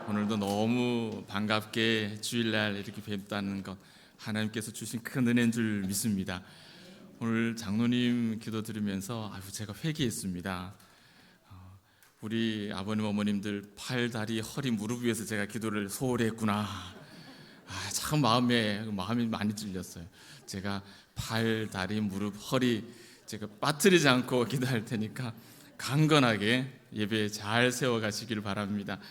오늘도 너무 반갑게 주일날 이렇게 뵙다는 것 하나님께서 주신 큰 은혜인 줄 믿습니다. 오늘 장로님 기도 들으면서 제가 회개했습니다. 우리 아버님 어머님들 팔, 다리, 허리, 무릎 위해서 제가 기도를 소홀히 했구나. 참 마음이 많이 찔렸어요. 제가 팔, 다리, 무릎, 허리 제가 빠뜨리지 않고 기도할 테니까 강건하게 예배 잘 세워가시길 바랍니다.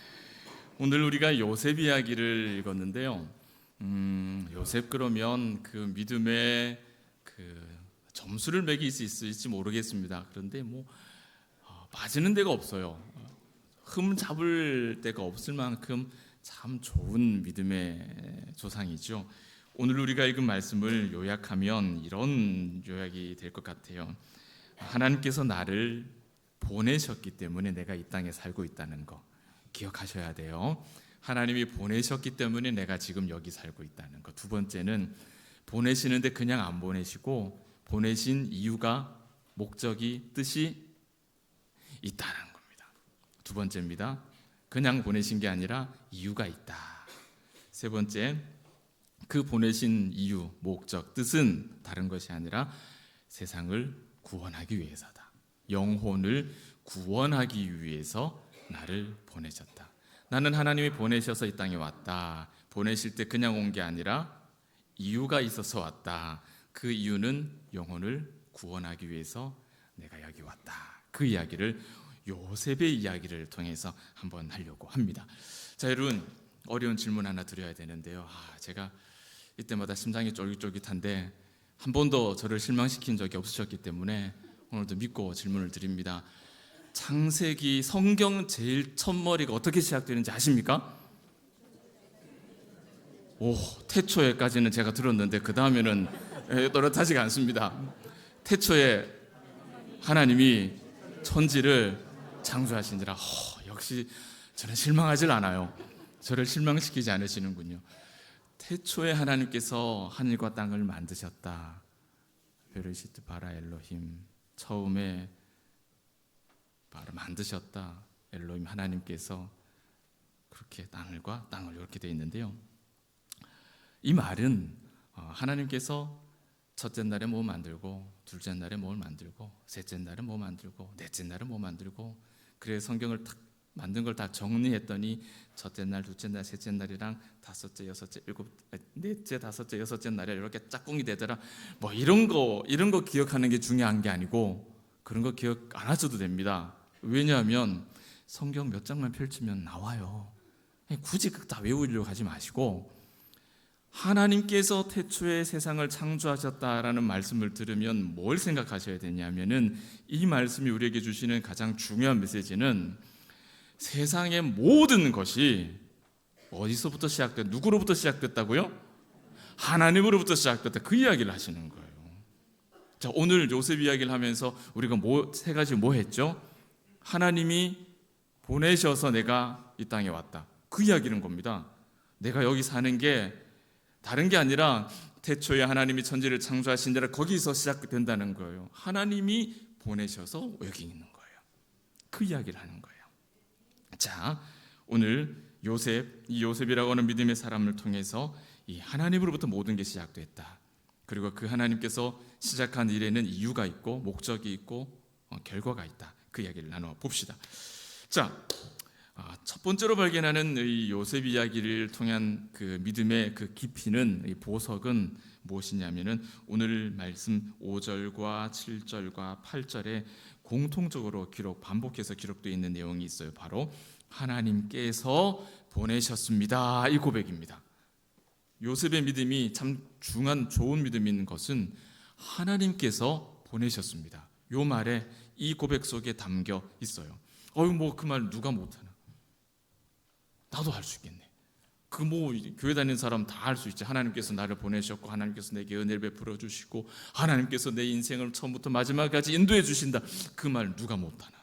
오늘 우리가 요셉 이야기를 읽었는데요. 요셉 그러면 그 믿음의 그 점수를 매길 수 있을지 모르겠습니다. 그런데 빠지는 데가 없어요. 흠 잡을 데가 없을 만큼 참 좋은 믿음의 조상이죠. 오늘 우리가 읽은 말씀을 요약하면 이런 요약이 될 것 같아요. 하나님께서 나를 보내셨기 때문에 내가 이 땅에 살고 있다는 거 기억하셔야 돼요. 하나님이 보내셨기 때문에 내가 지금 여기 살고 있다는 거. 두 번째는 보내시는데 그냥 안 보내시고 보내신 이유가, 목적이, 뜻이 있다는 겁니다. 두 번째입니다. 그냥 보내신 게 아니라 이유가 있다. 세 번째, 그 보내신 이유, 목적, 뜻은 다른 것이 아니라 세상을 구원하기 위해서다. 영혼을 구원하기 위해서 나를 보내셨다. 나는 하나님이 보내셔서 이 땅에 왔다. 보내실 때 그냥 온 게 아니라 이유가 있어서 왔다. 그 이유는 영혼을 구원하기 위해서 내가 여기 왔다. 그 이야기를 요셉의 이야기를 통해서 한번 하려고 합니다. 자, 여러분, 어려운 질문 하나 드려야 되는데요. 제가 이때마다 심장이 쫄깃쫄깃한데 한 번도 저를 실망시킨 적이 없으셨기 때문에 오늘도 믿고 질문을 드립니다. 창세기 성경 제일 첫머리가 어떻게 시작되는지 아십니까? 태초에까지는 제가 들었는데 그 다음에는 또렷하지가 않습니다. 태초에 하나님이 천지를 창조하시니라. 역시 저는 실망하질 않아요. 저를 실망시키지 않으시는군요. 태초에 하나님께서 하늘과 땅을 만드셨다. 베르시트 바라 엘로힘, 처음에 바로 만드셨다. 엘로힘 하나님께서 그렇게 하늘과 땅을 이렇게 되어 있는데요. 이 말은 하나님께서 첫째 날에 뭐 만들고, 둘째 날에 뭘 만들고, 셋째 날에 뭐 만들고, 넷째 날에 뭐 만들고, 그래서 성경을 딱 만든 걸 다 정리했더니 첫째 날, 둘째 날, 셋째 날이랑 다섯째, 여섯째, 넷째, 다섯째, 여섯째 날에 이렇게 짝꿍이 되더라. 이런 거 기억하는 게 중요한 게 아니고 그런 거 기억 안 하셔도 됩니다. 왜냐하면 성경 몇 장만 펼치면 나와요. 굳이 다 외우려고 하지 마시고 하나님께서 태초에 세상을 창조하셨다라는 말씀을 들으면 뭘 생각하셔야 되냐면은 이 말씀이 우리에게 주시는 가장 중요한 메시지는 세상의 모든 것이 어디서부터 시작됐, 누구로부터 시작됐다고요? 하나님으로부터 시작됐다. 그 이야기를 하시는 거예요. 자, 오늘 요셉 이야기를 하면서 우리가 세 가지 했죠? 하나님이 보내셔서 내가 이 땅에 왔다. 그 이야기는 겁니다. 내가 여기 사는 게 다른 게 아니라 태초에 하나님이 천지를 창조하신 데라 거기서 시작된다는 거예요. 하나님이 보내셔서 여기 있는 거예요. 그 이야기를 하는 거예요. 자, 오늘 이 요셉이라고 하는 믿음의 사람을 통해서 이 하나님으로부터 모든 게 시작됐다. 그리고 그 하나님께서 시작한 일에는 이유가 있고 목적이 있고 결과가 있다. 그 이야기를 나눠 봅시다. 자, 첫 번째로 발견하는 이 요셉 이야기를 통한 그 믿음의 그 깊이는, 이 보석은 무엇이냐면은 오늘 말씀 5절과 7절과 8절에 공통적으로 반복해서 기록되어 있는 내용이 있어요. 바로 하나님께서 보내셨습니다. 이 고백입니다. 요셉의 믿음이 참 중요한 좋은 믿음인 것은 하나님께서 보내셨습니다. 이 말에, 이 고백 속에 담겨 있어요. 그 말 누가 못하나? 나도 할 수 있겠네. 교회 다니는 사람 다 할 수 있지. 하나님께서 나를 보내셨고 하나님께서 내게 은혜를 베풀어 주시고 하나님께서 내 인생을 처음부터 마지막까지 인도해 주신다. 그 말 누가 못하나?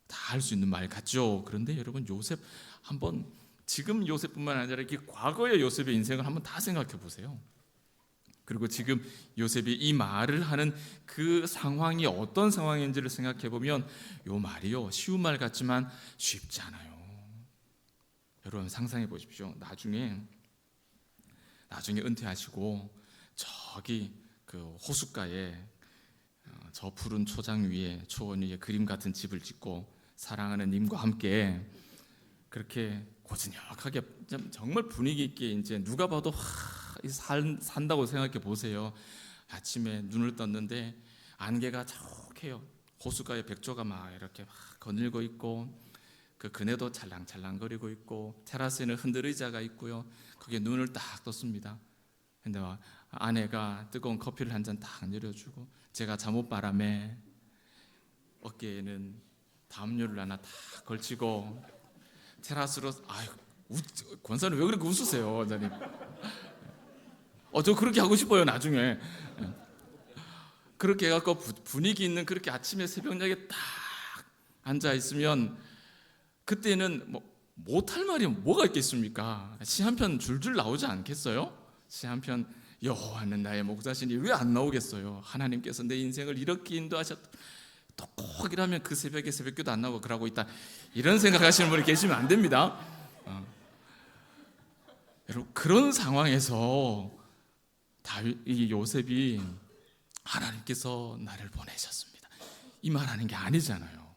다 할 수 있는 말 같죠. 그런데 여러분, 요셉 한번, 지금 요셉뿐만 아니라 이렇게 과거의 요셉의 인생을 한번 다 생각해 보세요. 그리고 지금 요셉이 이 말을 하는 그 상황이 어떤 상황인지를 생각해 보면 이 말이요, 쉬운 말 같지만 쉽지 않아요. 여러분 상상해 보십시오. 나중에 은퇴하시고 저기 그 호숫가에 저 푸른 초장 위에 초원 위에 그림 같은 집을 짓고 사랑하는 님과 함께 그렇게 고즈넉하게 정말 분위기 있게 이제 누가 봐도 산다고 생각해 보세요. 아침에 눈을 떴는데 안개가 촉해요. 호숫가에 백조가 막 이렇게 막 거닐고 있고 그 그네도 찰랑찰랑거리고 있고 테라스에는 흔들 의자가 있고요. 거기에 눈을 딱 떴습니다. 근데 아내가 뜨거운 커피를 한 잔 딱 내려주고 제가 잠옷바람에 어깨에는 담요를 하나 딱 걸치고 테라스로 권사님 왜 그렇게 웃으세요, 원사님? 저 그렇게 하고 싶어요, 나중에. 그렇게 해갖고 분위기 있는 그렇게 아침에 새벽녘에 딱 앉아 있으면 그때는 못할 말이 뭐가 있겠습니까? 시 한 편 줄줄 나오지 않겠어요? 시 한 편 여호와는 나의 목자시니 왜 안 나오겠어요? 하나님께서 내 인생을 이렇게 인도하셨다. 또 꼭 이러면 그 새벽에 새벽기도 안 나오고 그러고 있다. 이런 생각하시는 분이 계시면 안 됩니다. 여러분 그런 상황에서 이 요셉이 하나님께서 나를 보내셨습니다. 이 말하는 게 아니잖아요.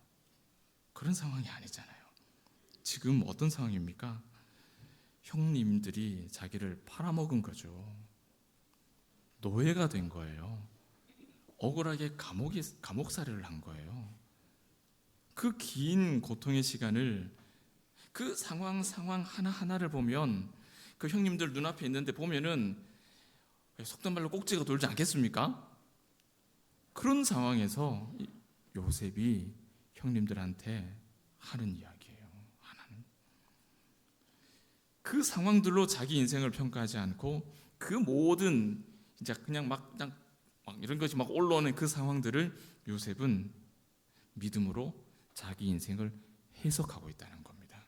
그런 상황이 아니잖아요. 지금 어떤 상황입니까? 형님들이 자기를 팔아먹은 거죠. 노예가 된 거예요. 억울하게 감옥살이를 한 거예요. 그 긴 고통의 시간을 그 상황 하나하나를 보면 그 형님들 눈앞에 있는데 보면은 속된 말로 꼭지가 돌지 않겠습니까? 그런 상황에서 요셉이 형님들한테 하는 이야기예요. 하나는 그 상황들로 자기 인생을 평가하지 않고 그 모든 이제 그냥 막 이런 것이 막 올라오는 그 상황들을 요셉은 믿음으로 자기 인생을 해석하고 있다는 겁니다.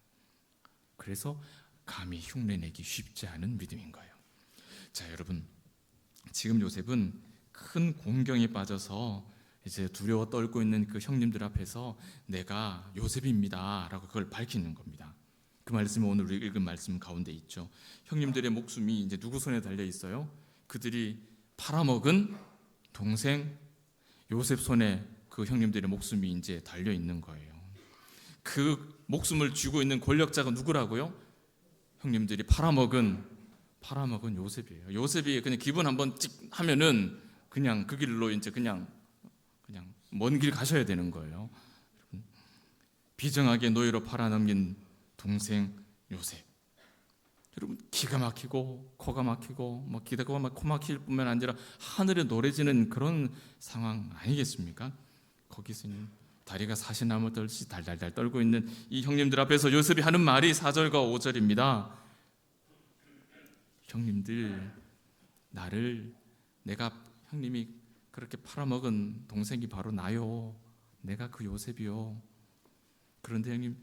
그래서 감히 흉내내기 쉽지 않은 믿음인 거예요. 자, 여러분, 지금 요셉은 큰 공경에 빠져서 이제 두려워 떨고 있는 그 형님들 앞에서 내가 요셉입니다라고 그걸 밝히는 겁니다. 그 말씀이 오늘 우리 읽은 말씀 가운데 있죠. 형님들의 목숨이 이제 누구 손에 달려 있어요? 그들이 팔아먹은 동생 요셉 손에 그 형님들의 목숨이 이제 달려 있는 거예요. 그 목숨을 쥐고 있는 권력자가 누구라고요? 형님들이 팔아먹은 요셉이에요. 요셉이 그냥 기분 한번 찍 하면은 그냥 그 길로 이제 그냥 먼 길 가셔야 되는 거예요. 비정하게 노예로 팔아넘긴 동생 요셉. 여러분 기가 막히고 코가 막히고 기대고 코 막힐 뿐만 아니라 하늘에 노래지는 그런 상황 아니겠습니까? 거기서는 다리가 사시나무 떨듯이 달달달 떨고 있는 이 형님들 앞에서 요셉이 하는 말이 4절과 5절입니다. 형님들, 내가 형님이 그렇게 팔아먹은 동생이 바로 나요. 내가 그 요셉이요. 그런데 형님,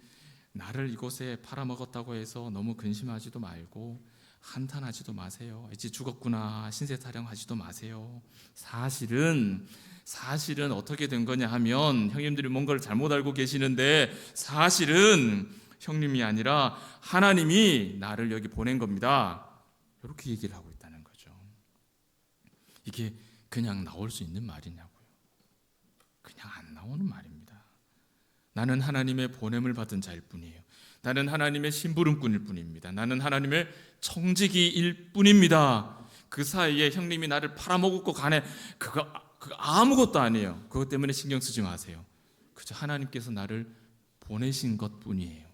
나를 이곳에 팔아먹었다고 해서 너무 근심하지도 말고 한탄하지도 마세요. 이제 죽었구나 신세 타령하지도 마세요. 사실은 어떻게 된 거냐 하면 형님들이 뭔가를 잘못 알고 계시는데 사실은 형님이 아니라 하나님이 나를 여기 보낸 겁니다. 이렇게 얘기를 하고 있다는 거죠. 이게 그냥 나올 수 있는 말이냐고요. 그냥 안 나오는 말입니다. 나는 하나님의 보냄을 받은 자일 뿐이에요. 나는 하나님의 심부름꾼일 뿐입니다. 나는 하나님의 청지기일 뿐입니다. 그 사이에 형님이 나를 팔아먹고 가네. 그거 아무것도 아니에요. 그것 때문에 신경 쓰지 마세요. 그저 하나님께서 나를 보내신 것뿐이에요.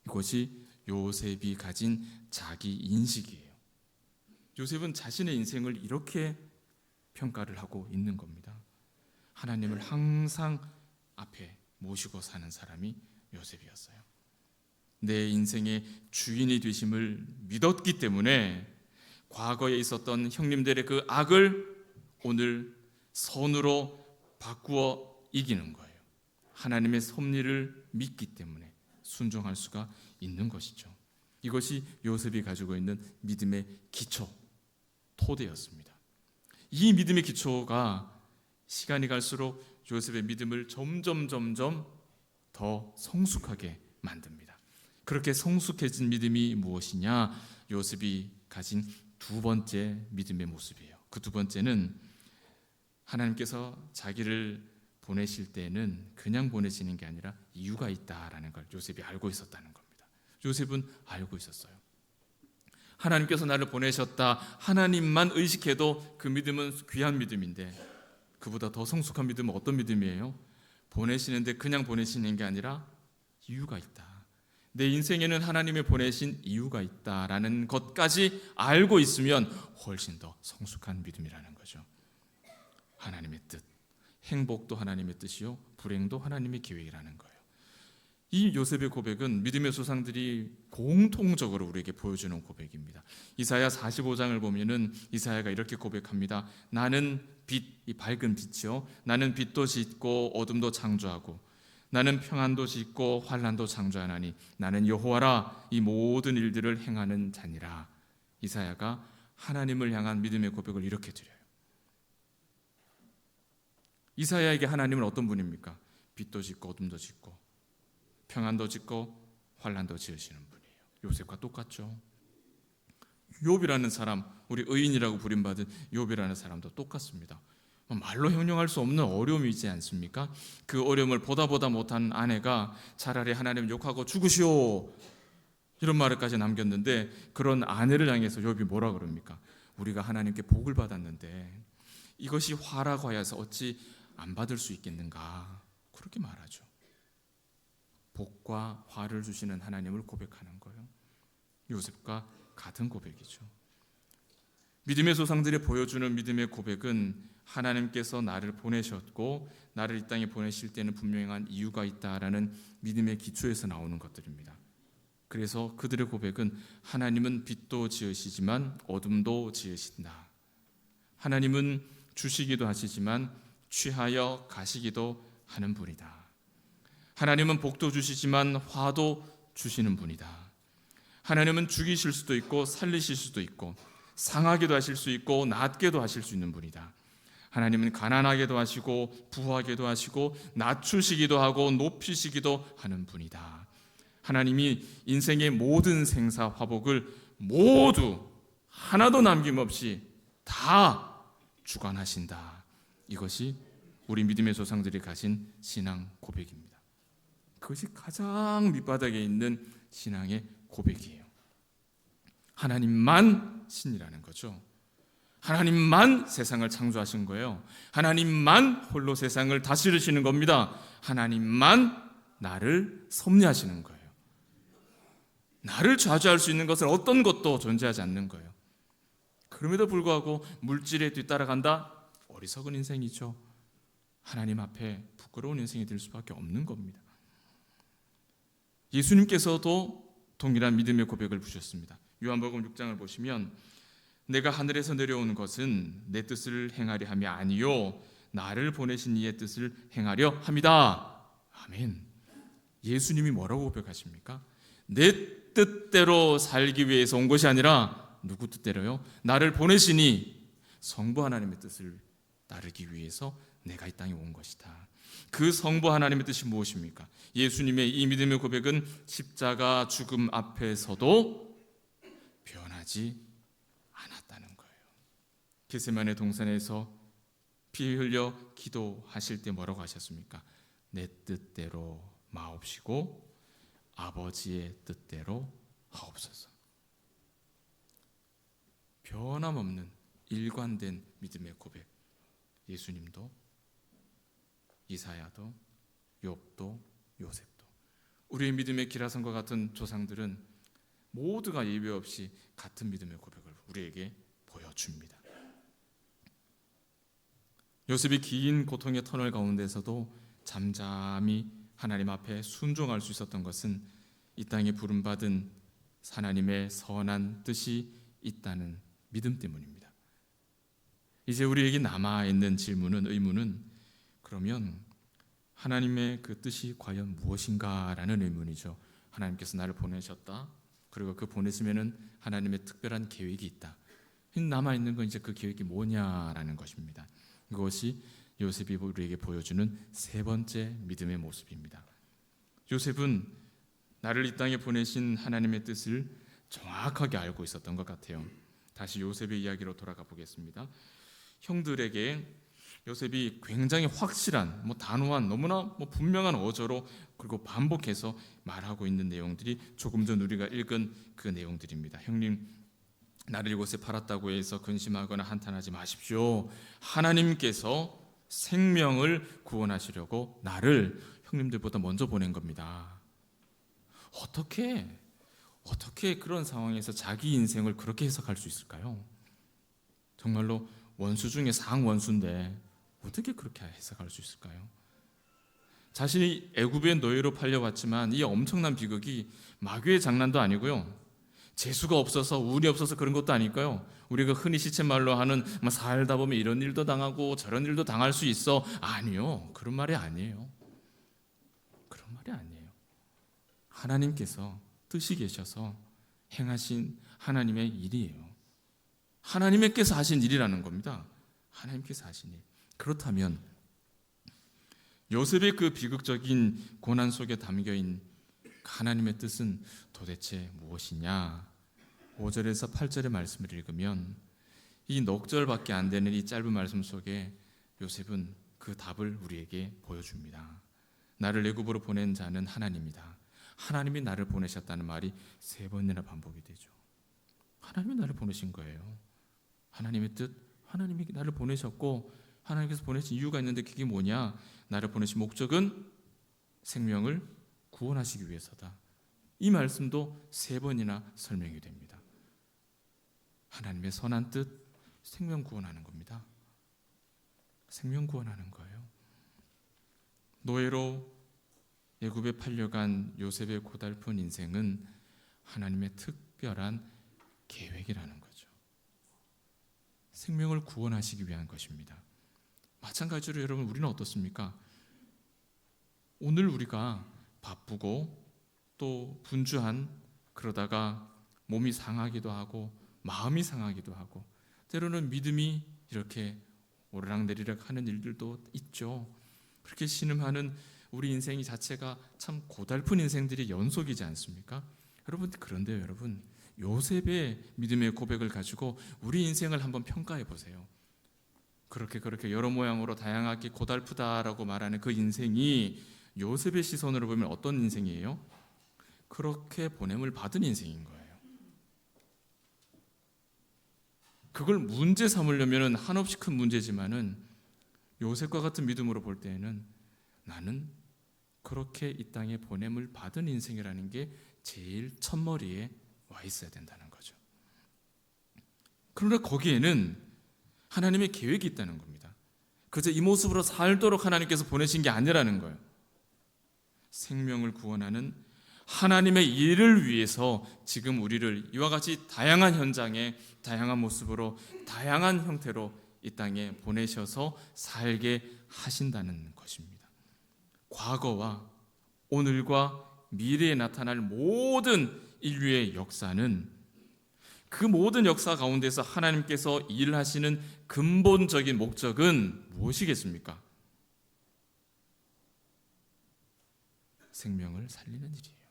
이것이 요셉이 가진 자기 인식이에요. 요셉은 자신의 인생을 이렇게 평가를 하고 있는 겁니다. 하나님을 항상 앞에 모시고 사는 사람이 요셉이었어요. 내 인생의 주인이 되심을 믿었기 때문에 과거에 있었던 형님들의 그 악을 오늘 선으로 바꾸어 이기는 거예요. 하나님의 섭리를 믿기 때문에 순종할 수가 있는 것이죠. 이것이 요셉이 가지고 있는 믿음의 기초, 토대였습니다. 이 믿음의 기초가 시간이 갈수록 요셉의 믿음을 점점 더 성숙하게 만듭니다. 그렇게 성숙해진 믿음이 무엇이냐? 요셉이 가진 두 번째 믿음의 모습이에요. 그 두 번째는 하나님께서 자기를 보내실 때는 그냥 보내시는 게 아니라 이유가 있다라는 걸 요셉이 알고 있었다는 겁니다. 요셉은 알고 있었어요. 하나님께서 나를 보내셨다, 하나님만 의식해도 그 믿음은 귀한 믿음인데, 그보다 더 성숙한 믿음은 어떤 믿음이에요? 보내시는데 그냥 보내시는 게 아니라 이유가 있다. 내 인생에는 하나님이 보내신 이유가 있다라는 것까지 알고 있으면 훨씬 더 성숙한 믿음이라는 거죠. 하나님의 뜻, 행복도 하나님의 뜻이요, 불행도 하나님의 계획이라는 거예요. 이 요셉의 고백은 믿음의 조상들이 공통적으로 우리에게 보여주는 고백입니다. 이사야 45장을 보면은 이사야가 이렇게 고백합니다. 나는 빛, 이 밝은 빛이요, 나는 빛도 짓고 어둠도 창조하고 나는 평안도 짓고 환난도 창조하나니 나는 여호와라, 이 모든 일들을 행하는 자니라. 이사야가 하나님을 향한 믿음의 고백을 이렇게 드려요. 이사야에게 하나님은 어떤 분입니까? 빛도 짓고 어둠도 짓고 평안도 짓고 환난도 지으시는 분이에요. 요셉과 똑같죠. 욥이라는 사람, 우리 의인이라고 부림받은 욥이라는 사람도 똑같습니다. 말로 형용할 수 없는 어려움이지 않습니까? 그 어려움을 보다 못한 아내가 차라리 하나님 욕하고 죽으시오, 이런 말을까지 남겼는데, 그런 아내를 향해서 욥이 뭐라 그럽니까? 우리가 하나님께 복을 받았는데 이것이 화라고 하여서 어찌 안 받을 수 있겠는가, 그렇게 말하죠. 복과 화를 주시는 하나님을 고백하는 거예요. 요셉과 같은 고백이죠. 믿음의 조상들이 보여주는 믿음의 고백은 하나님께서 나를 보내셨고 나를 이 땅에 보내실 때는 분명한 이유가 있다라는 믿음의 기초에서 나오는 것들입니다. 그래서 그들의 고백은 하나님은 빛도 지으시지만 어둠도 지으신다. 하나님은 주시기도 하시지만 취하여 가시기도 하는 분이다. 하나님은 복도 주시지만 화도 주시는 분이다. 하나님은 죽이실 수도 있고 살리실 수도 있고 상하게도 하실 수 있고 낮게도 하실 수 있는 분이다. 하나님은 가난하게도 하시고 부하게도 하시고 낮추시기도 하고 높이시기도 하는 분이다. 하나님이 인생의 모든 생사 화복을 모두 하나도 남김없이 다 주관하신다. 이것이 우리 믿음의 조상들이 가진 신앙 고백입니다. 그것이 가장 밑바닥에 있는 신앙의 고백이에요. 하나님만 신이라는 거죠. 하나님만 세상을 창조하신 거예요. 하나님만 홀로 세상을 다스리시는 겁니다. 하나님만 나를 섭리하시는 거예요. 나를 좌지할 수 있는 것은 어떤 것도 존재하지 않는 거예요. 그럼에도 불구하고 물질에 뒤따라간다? 어리석은 인생이죠. 하나님 앞에 부끄러운 인생이 될 수밖에 없는 겁니다. 예수님께서도 동일한 믿음의 고백을 부셨습니다. 요한복음 6장을 보시면 내가 하늘에서 내려온 것은 내 뜻을 행하려 함이 아니요 나를 보내신 이의 뜻을 행하려 함이다. 아멘. 예수님이 뭐라고 고백하십니까? 내 뜻대로 살기 위해서 온 것이 아니라 누구 뜻대로요? 나를 보내시니 성부 하나님의 뜻을 따르기 위해서 내가 이 땅에 온 것이다. 그 성부 하나님의 뜻이 무엇입니까? 예수님의 이 믿음의 고백은 십자가 죽음 앞에서도 변하지 않았다는 거예요. 겟세마네 동산에서 피 흘려 기도하실 때 뭐라고 하셨습니까? 내 뜻대로 마옵시고 아버지의 뜻대로 하옵소서. 변함없는 일관된 믿음의 고백. 예수님도 이사야도 욥도 요셉도 우리의 믿음의 기라성과 같은 조상들은 모두가 예외 없이 같은 믿음의 고백을 우리에게 보여줍니다. 요셉이 긴 고통의 터널 가운데서도 잠잠히 하나님 앞에 순종할 수 있었던 것은 이 땅에 부름받은 하나님의 선한 뜻이 있다는 믿음 때문입니다. 이제 우리에게 남아있는 질문은, 의문은 그러면 하나님의 그 뜻이 과연 무엇인가라는 의문이죠. 하나님께서 나를 보내셨다. 그리고 그 보내시면은 하나님의 특별한 계획이 있다. 남아있는 건 이제 그 계획이 뭐냐라는 것입니다. 이것이 요셉이 우리에게 보여주는 세 번째 믿음의 모습입니다. 요셉은 나를 이 땅에 보내신 하나님의 뜻을 정확하게 알고 있었던 것 같아요. 다시 요셉의 이야기로 돌아가 보겠습니다. 형들에게 요셉이 굉장히 확실한, 단호한, 너무나 분명한 어조로 그리고 반복해서 말하고 있는 내용들이 조금 전 우리가 읽은 그 내용들입니다. 형님, 나를 이곳에 팔았다고 해서 근심하거나 한탄하지 마십시오. 하나님께서 생명을 구원하시려고 나를 형님들보다 먼저 보낸 겁니다. 어떻게 그런 상황에서 자기 인생을 그렇게 해석할 수 있을까요? 정말로 원수 중에 상원수인데 어떻게 그렇게 해석할 수 있을까요? 자신이 애굽의 노예로 팔려왔지만 이 엄청난 비극이 마귀의 장난도 아니고요, 재수가 없어서 운이 없어서 그런 것도 아닐까요? 우리가 흔히 시쳇말로 하는 살다 보면 이런 일도 당하고 저런 일도 당할 수 있어. 아니요, 그런 말이 아니에요. 그런 말이 아니에요. 하나님께서 뜻이 계셔서 행하신 하나님의 일이에요. 하나님께서 하신 일이라는 겁니다. 하나님께서 하신 일. 그렇다면 요셉의 그 비극적인 고난 속에 담겨있는 하나님의 뜻은 도대체 무엇이냐? 5절에서 8절의 말씀을 읽으면 이 넉 절밖에 안 되는 이 짧은 말씀 속에 요셉은 그 답을 우리에게 보여줍니다. 나를 애굽으로 보낸 자는 하나님이다. 하나님이 나를 보내셨다는 말이 3번이나 반복이 되죠. 하나님이 나를 보내신 거예요. 하나님의 뜻, 하나님이 나를 보내셨고 하나님께서 보내신 이유가 있는데 그게 뭐냐? 나를 보내신 목적은 생명을 구원하시기 위해서다. 이 말씀도 3번이나 설명이 됩니다. 하나님의 선한 뜻, 생명 구원하는 겁니다. 생명 구원하는 거예요. 노예로 애굽에 팔려간 요셉의 고달픈 인생은 하나님의 특별한 계획이라는 거죠. 생명을 구원하시기 위한 것입니다. 마찬가지로 여러분, 우리는 어떻습니까? 오늘 우리가 바쁘고 또 분주한, 그러다가 몸이 상하기도 하고 마음이 상하기도 하고 때로는 믿음이 이렇게 오르락내리락 하는 일들도 있죠. 그렇게 신음하는 우리 인생 자체가 참 고달픈 인생들이 연속이지 않습니까? 여러분, 그런데요, 여러분, 요셉의 믿음의 고백을 가지고 우리 인생을 한번 평가해 보세요. 그렇게 여러 모양으로 다양하게 고달프다라고 말하는 그 인생이 요셉의 시선으로 보면 어떤 인생이에요? 그렇게 보냄을 받은 인생인 거예요. 그걸 문제 삼으려면 한없이 큰 문제지만은 요셉과 같은 믿음으로 볼 때에는 나는 그렇게 이 땅에 보냄을 받은 인생이라는 게 제일 첫머리에 와 있어야 된다는 거죠. 그러나 거기에는 하나님의 계획이 있다는 겁니다. 그저 이 모습으로 살도록 하나님께서 보내신 게 아니라는 거예요. 생명을 구원하는 하나님의 일을 위해서 지금 우리를 이와 같이 다양한 현장에 다양한 모습으로 다양한 형태로 이 땅에 보내셔서 살게 하신다는 것입니다. 과거와 오늘과 미래에 나타날 모든 인류의 역사는, 그 모든 역사 가운데서 하나님께서 일하시는 근본적인 목적은 무엇이겠습니까? 생명을 살리는 일이에요.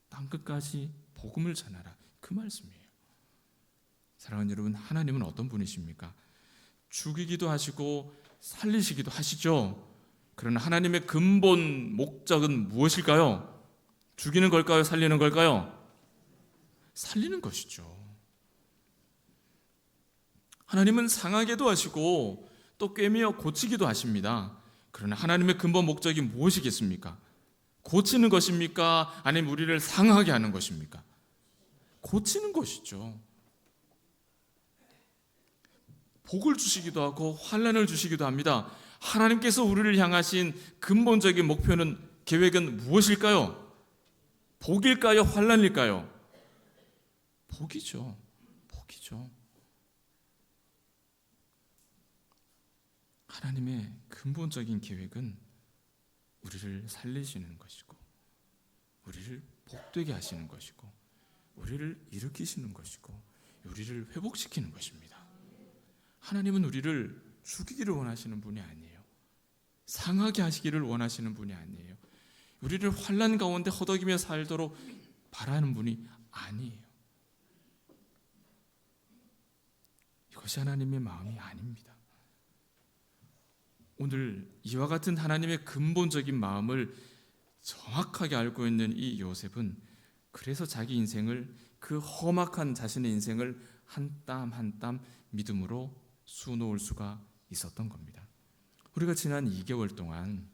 땅끝까지 복음을 전하라, 그 말씀이에요. 사랑하는 여러분, 하나님은 어떤 분이십니까? 죽이기도 하시고 살리시기도 하시죠. 그러나 하나님의 근본 목적은 무엇일까요? 죽이는 걸까요? 살리는 걸까요? 살리는 것이죠. 하나님은 상하게도 하시고 또 꿰매어 고치기도 하십니다. 그러나 하나님의 근본 목적이 무엇이겠습니까? 고치는 것입니까? 아니면 우리를 상하게 하는 것입니까? 고치는 것이죠. 복을 주시기도 하고 환난을 주시기도 합니다. 하나님께서 우리를 향하신 근본적인 목표는, 계획은 무엇일까요? 복일까요? 환난일까요? 복이죠. 복이죠. 하나님의 근본적인 계획은 우리를 살리시는 것이고, 우리를 복되게 하시는 것이고, 우리를 일으키시는 것이고, 우리를 회복시키는 것입니다. 하나님은 우리를 죽이기를 원하시는 분이 아니에요. 상하게 하시기를 원하시는 분이 아니에요. 우리를 환난 가운데 허덕이며 살도록 바라는 분이 아니에요. 이것이 하나님의 마음이 아닙니다. 오늘 이와 같은 하나님의 근본적인 마음을 정확하게 알고 있는 이 요셉은 그래서 자기 인생을, 그 험악한 자신의 인생을 한 땀 한 땀 믿음으로 수놓을 수가 있었던 겁니다. 우리가 지난 2개월 동안,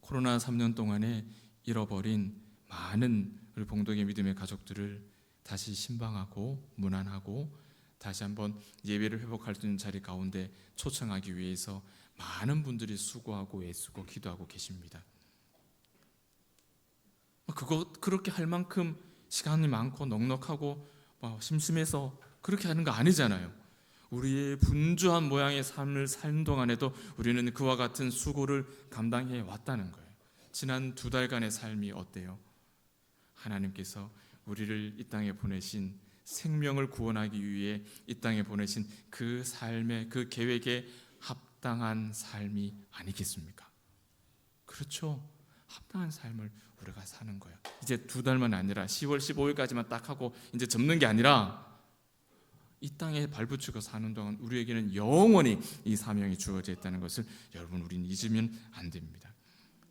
코로나 3년 동안에 잃어버린 많은 우리 봉동의 믿음의 가족들을 다시 신방하고 문안하고 다시 한번 예배를 회복할 수 있는 자리 가운데 초청하기 위해서 많은 분들이 수고하고 애쓰고 기도하고 계십니다. 그렇게 할 만큼 시간이 많고 넉넉하고 심심해서 그렇게 하는 거 아니잖아요. 우리의 분주한 모양의 삶을 사는 동안에도 우리는 그와 같은 수고를 감당해 왔다는 거예요. 지난 2달간의 삶이 어때요? 하나님께서 우리를 이 땅에 보내신, 생명을 구원하기 위해 이 땅에 보내신 그 삶의, 그 계획에 합당한 삶이 아니겠습니까? 그렇죠. 합당한 삶을 우리가 사는 거예요. 이제 2달만 아니라 10월 15일까지만 딱 하고 이제 접는 게 아니라 이 땅에 발붙이고 사는 동안 우리에게는 영원히 이 사명이 주어져 있다는 것을 여러분, 우리는 잊으면 안 됩니다.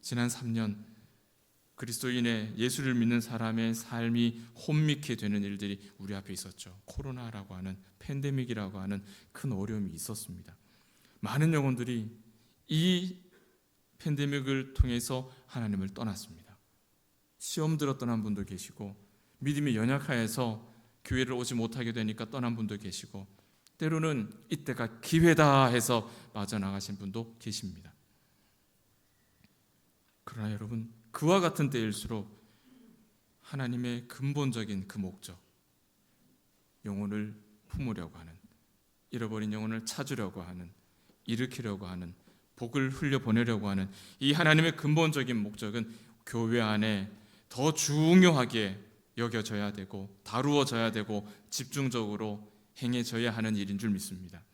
지난 3년 그리스도인의, 예수를 믿는 사람의 삶이 혼미케 되는 일들이 우리 앞에 있었죠. 코로나라고 하는, 팬데믹이라고 하는 큰 어려움이 있었습니다. 많은 영혼들이 이 팬데믹을 통해서 하나님을 떠났습니다. 시험 들어 떠난 분도 계시고, 믿음이 연약하여서 교회를 오지 못하게 되니까 떠난 분도 계시고, 때로는 이때가 기회다 해서 빠져나가신 분도 계십니다. 그러나 여러분, 그와 같은 때일수록 하나님의 근본적인 그 목적, 영혼을 품으려고 하는, 잃어버린 영혼을 찾으려고 하는, 일으키려고 하는, 복을 흘려보내려고 하는 이 하나님의 근본적인 목적은 교회 안에 더 중요하게 여겨져야 되고 다루어져야 되고 집중적으로 행해져야 하는 일인 줄 믿습니다.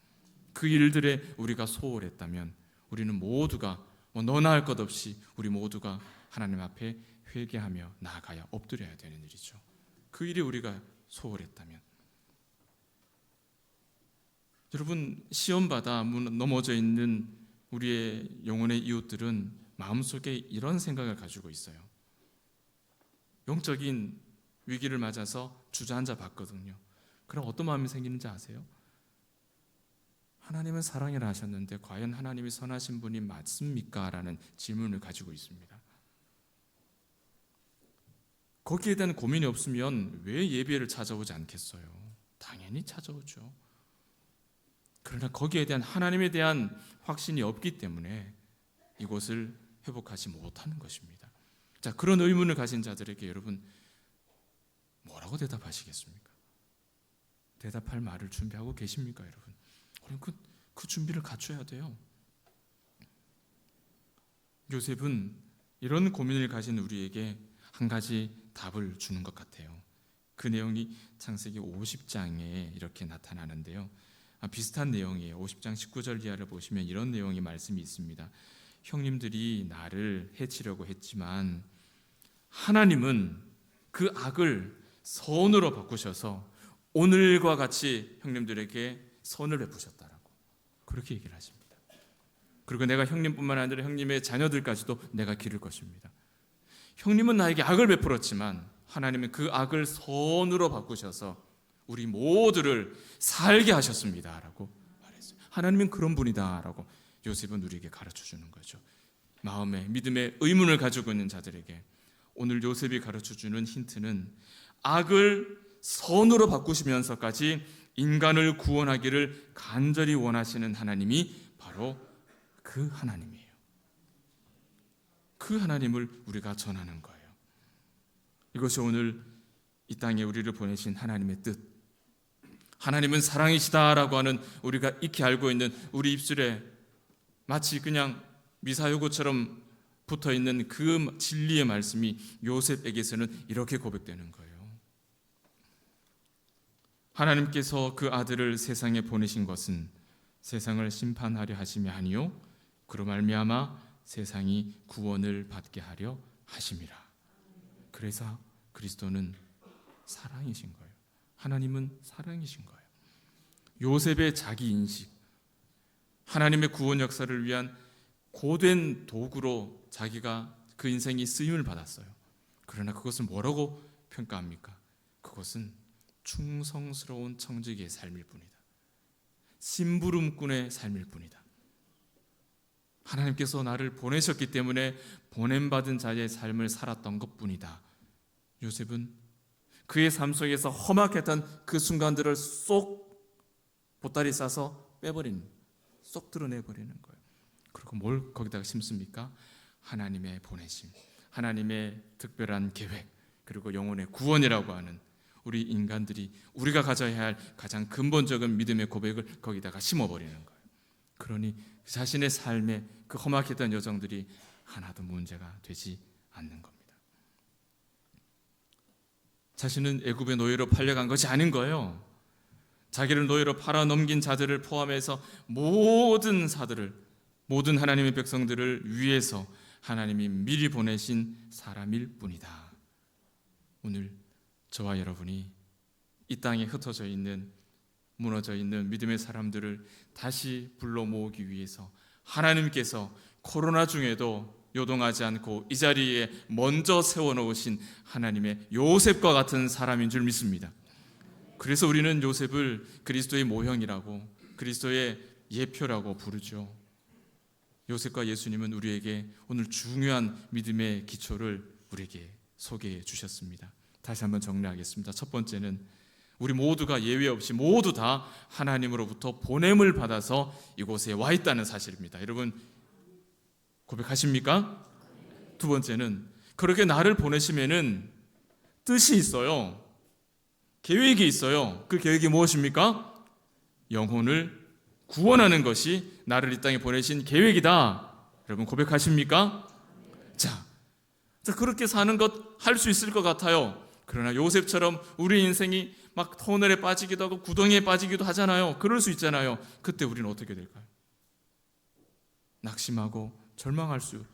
그 일들에 우리가 소홀했다면 우리는 모두가 너나 할 것 없이 우리 모두가 하나님 앞에 회개하며 나아가야 엎드려야 되는 일이죠. 그 일이 우리가 소홀했다면, 여러분, 시험받아 넘어져 있는 우리의 영혼의 이웃들은 마음속에 이런 생각을 가지고 있어요. 영적인 위기를 맞아서 주저앉아 봤거든요. 그럼 어떤 마음이 생기는지 아세요? 하나님은 사랑이라 하셨는데 과연 하나님이 선하신 분이 맞습니까? 라는 질문을 가지고 있습니다. 거기에 대한 고민이 없으면 왜 예배를 찾아오지 않겠어요? 당연히 찾아오죠. 그러나 거기에 대한, 하나님에 대한 확신이 없기 때문에 이곳을 회복하지 못하는 것입니다. 자, 그런 의문을 가진 자들에게 여러분 뭐라고 대답하시겠습니까? 대답할 말을 준비하고 계십니까, 여러분? 그 준비를 갖춰야 돼요. 요셉은 이런 고민을 가진 우리에게 한 가지 답을 주는 것 같아요. 그 내용이 창세기 50장에 이렇게 나타나는데요. 비슷한 내용이에요. 50장 19절 이하를 보시면 이런 내용의 말씀이 있습니다. 형님들이 나를 해치려고 했지만 하나님은 그 악을 선으로 바꾸셔서 오늘과 같이 형님들에게 선을 베푸셨다라고 그렇게 얘기를 하십니다. 그리고 내가 형님뿐만 아니라 형님의 자녀들까지도 내가 기를 것입니다. 형님은 나에게 악을 베풀었지만 하나님은 그 악을 선으로 바꾸셔서 우리 모두를 살게 하셨습니다 라고 말했어요. 하나님은 그런 분이다 라고 요셉은 우리에게 가르쳐주는 거죠. 마음에 믿음의 의문을 가지고 있는 자들에게 오늘 요셉이 가르쳐주는 힌트는 악을 선으로 바꾸시면서까지 인간을 구원하기를 간절히 원하시는 하나님이 바로 그 하나님이에요. 그 하나님을 우리가 전하는 거예요. 이것이 오늘 이 땅에 우리를 보내신 하나님의 뜻, 하나님은 사랑이시다라고 하는 우리가 익히 알고 있는 우리 입술에 마치 그냥 미사여구처럼 붙어있는 그 진리의 말씀이 요셉에게서는 이렇게 고백되는 거예요. 하나님께서 그 아들을 세상에 보내신 것은 세상을 심판하려 하심이 아니요 그로 말미암아 세상이 구원을 받게 하려 하심이라. 그래서 그리스도는 사랑이신 거예요. 하나님은 사랑이신 거예요. 요셉의 자기 인식, 하나님의 구원 역사를 위한 고된 도구로 자기가 그 인생이 쓰임을 받았어요. 그러나 그것을 뭐라고 평가합니까? 그것은 충성스러운 청지기의 삶일 뿐이다. 심부름꾼의 삶일 뿐이다. 하나님께서 나를 보내셨기 때문에 보냄받은 자의 삶을 살았던 것뿐이다. 요셉은 그의 삶 속에서 험악했던 그 순간들을 쏙 보따리 싸서 빼버리는, 쏙 드러내버리는 거예요. 그리고 뭘 거기다가 심습니까? 하나님의 보내심, 하나님의 특별한 계획, 그리고 영혼의 구원이라고 하는 우리 인간들이 우리가 가져야 할 가장 근본적인 믿음의 고백을 거기다가 심어버리는 거예요. 그러니 자신의 삶에 그 험악했던 여정들이 하나도 문제가 되지 않는 겁니다. 자신은 애굽의 노예로 팔려간 것이 아닌 거예요. 자기를 노예로 팔아넘긴 자들을 포함해서 모든 사들을, 모든 하나님의 백성들을 위해서 하나님이 미리 보내신 사람일 뿐이다. 오늘 저와 여러분이 이 땅에 흩어져 있는, 무너져 있는 믿음의 사람들을 다시 불러 모으기 위해서 하나님께서 코로나 중에도 요동하지 않고 이 자리에 먼저 세워놓으신 하나님의 요셉과 같은 사람인 줄 믿습니다. 그래서 우리는 요셉을 그리스도의 모형이라고, 그리스도의 예표라고 부르죠. 요셉과 예수님은 우리에게 오늘 중요한 믿음의 기초를 우리에게 소개해 주셨습니다. 다시 한번 정리하겠습니다. 첫 번째는 우리 모두가 예외 없이 모두 다 하나님으로부터 보냄을 받아서 이곳에 와 있다는 사실입니다. 여러분 고백하십니까? 두 번째는 그렇게 나를 보내시면은 뜻이 있어요. 계획이 있어요. 그 계획이 무엇입니까? 영혼을 구원하는 것이 나를 이 땅에 보내신 계획이다. 여러분 고백하십니까? 자, 그렇게 사는 것 할 수 있을 것 같아요. 그러나 요셉처럼 우리 인생이 막 터널에 빠지기도 하고 구덩이에 빠지기도 하잖아요. 그럴 수 있잖아요. 그때 우리는 어떻게 될까요? 낙심하고 절망할 수,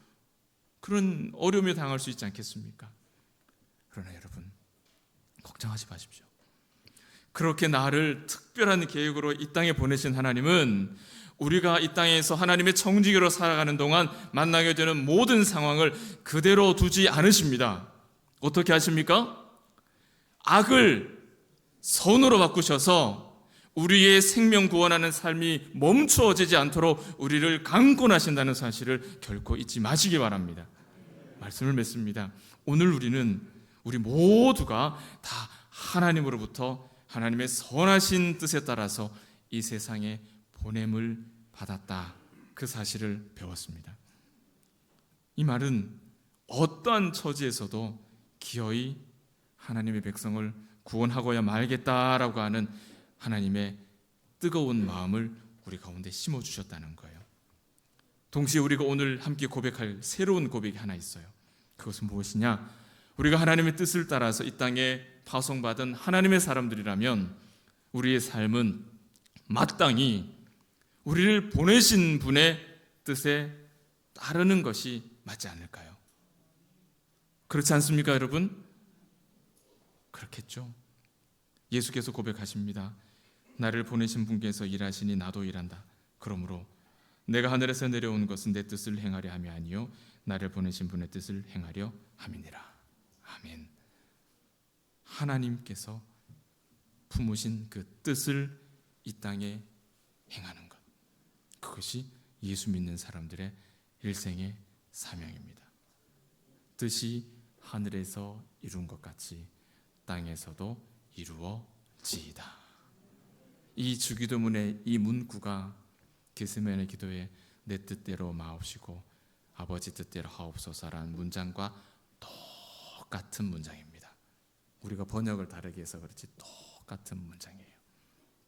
그런 어려움에 당할 수 있지 않겠습니까? 그러나 여러분 걱정하지 마십시오. 그렇게 나를 특별한 계획으로 이 땅에 보내신 하나님은 우리가 이 땅에서 하나님의 청지기로 살아가는 동안 만나게 되는 모든 상황을 그대로 두지 않으십니다. 어떻게 하십니까? 악을 선으로 바꾸셔서 우리의 생명 구원하는 삶이 멈추어지지 않도록 우리를 강권하신다는 사실을 결코 잊지 마시기 바랍니다. 말씀을 맺습니다. 오늘 우리 모두가 다 하나님으로부터 하나님의 선하신 뜻에 따라서 이 세상에 보냄을 받았다. 그 사실을 배웠습니다. 이 말은 어떠한 처지에서도 기어이 하나님의 백성을 구원하고야 말겠다라고 하는 하나님의 뜨거운 마음을 우리 가운데 심어주셨다는 거예요. 동시에 우리가 오늘 함께 고백할 새로운 고백이 하나 있어요. 그것은 무엇이냐? 우리가 하나님의 뜻을 따라서 이 땅에 파송받은 하나님의 사람들이라면 우리의 삶은 마땅히 우리를 보내신 분의 뜻에 따르는 것이 맞지 않을까요? 그렇지 않습니까, 여러분? 그렇겠죠. 예수께서 고백하십니다. 나를 보내신 분께서 일하시니 나도 일한다. 그러므로 내가 하늘에서 내려온 것은 내 뜻을 행하려 함이 아니요 나를 보내신 분의 뜻을 행하려 함이니라. 아멘. 하나님께서 품으신 그 뜻을 이 땅에 행하는 것, 그것이 예수 믿는 사람들의 일생의 사명입니다. 뜻이 하늘에서 이룬 것 같이 땅에서도 이루어지이다. 이 주기도문의 이 문구가 겟세마네 기도에 내 뜻대로 마옵시고 아버지 뜻대로 하옵소서라는 문장과 똑같은 문장입니다. 우리가 번역을 다르게 해서 그렇지 똑같은 문장이에요.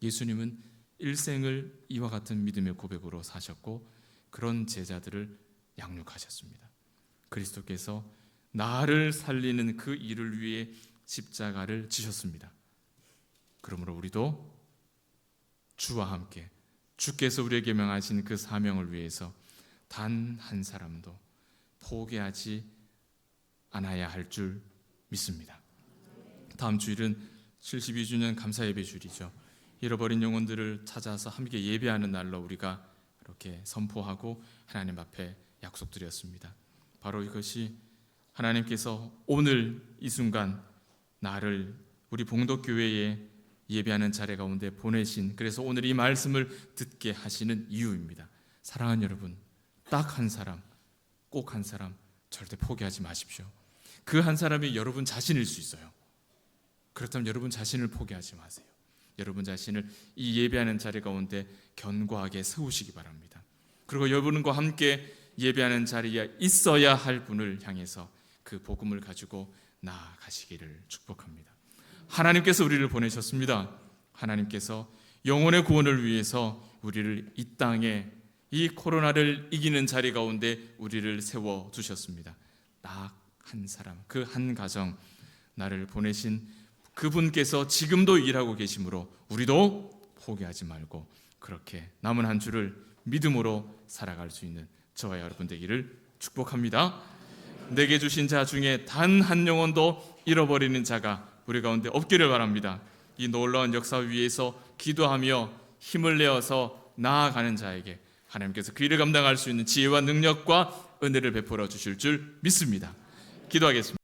예수님은 일생을 이와 같은 믿음의 고백으로 사셨고 그런 제자들을 양육하셨습니다. 그리스도께서 나를 살리는 그 일을 위해 십자가를 지셨습니다. 그러므로 우리도 주와 함께 주께서 우리에게 명하신 그 사명을 위해서 단 한 사람도 포기하지 않아야 할 줄 믿습니다. 다음 주일은 72주년 감사예배 주일이죠. 잃어버린 영혼들을 찾아서 함께 예배하는 날로 우리가 이렇게 선포하고 하나님 앞에 약속드렸습니다. 바로 이것이 하나님께서 오늘 이 순간 나를 우리 봉독교회에 예배하는 자리 가운데 보내신, 그래서 오늘 이 말씀을 듣게 하시는 이유입니다. 사랑하는 여러분, 딱 한 사람, 꼭 한 사람 절대 포기하지 마십시오. 그 한 사람이 여러분 자신일 수 있어요. 그렇다면 여러분 자신을 포기하지 마세요. 여러분 자신을 이 예배하는 자리 가운데 견고하게 세우시기 바랍니다. 그리고 여러분과 함께 예배하는 자리에 있어야 할 분을 향해서 그 복음을 가지고 나아가시기를 축복합니다. 하나님께서 우리를 보내셨습니다. 하나님께서 영혼의 구원을 위해서 우리를 이 땅에 이 코로나를 이기는 자리 가운데 우리를 세워두셨습니다. 딱 한 사람, 그 한 가정, 나를 보내신 그분께서 지금도 일하고 계시므로 우리도 포기하지 말고 그렇게 남은 한 주를 믿음으로 살아갈 수 있는 저와 여러분 되기를 축복합니다. 내게 주신 자 중에 단 한 영혼도 잃어버리는 자가 우리 가운데 없기를 바랍니다. 이 놀라운 역사 위에서 기도하며 힘을 내어서 나아가는 자에게 하나님께서 그 일을 감당할 수 있는 지혜와 능력과 은혜를 베풀어 주실 줄 믿습니다. 기도하겠습니다.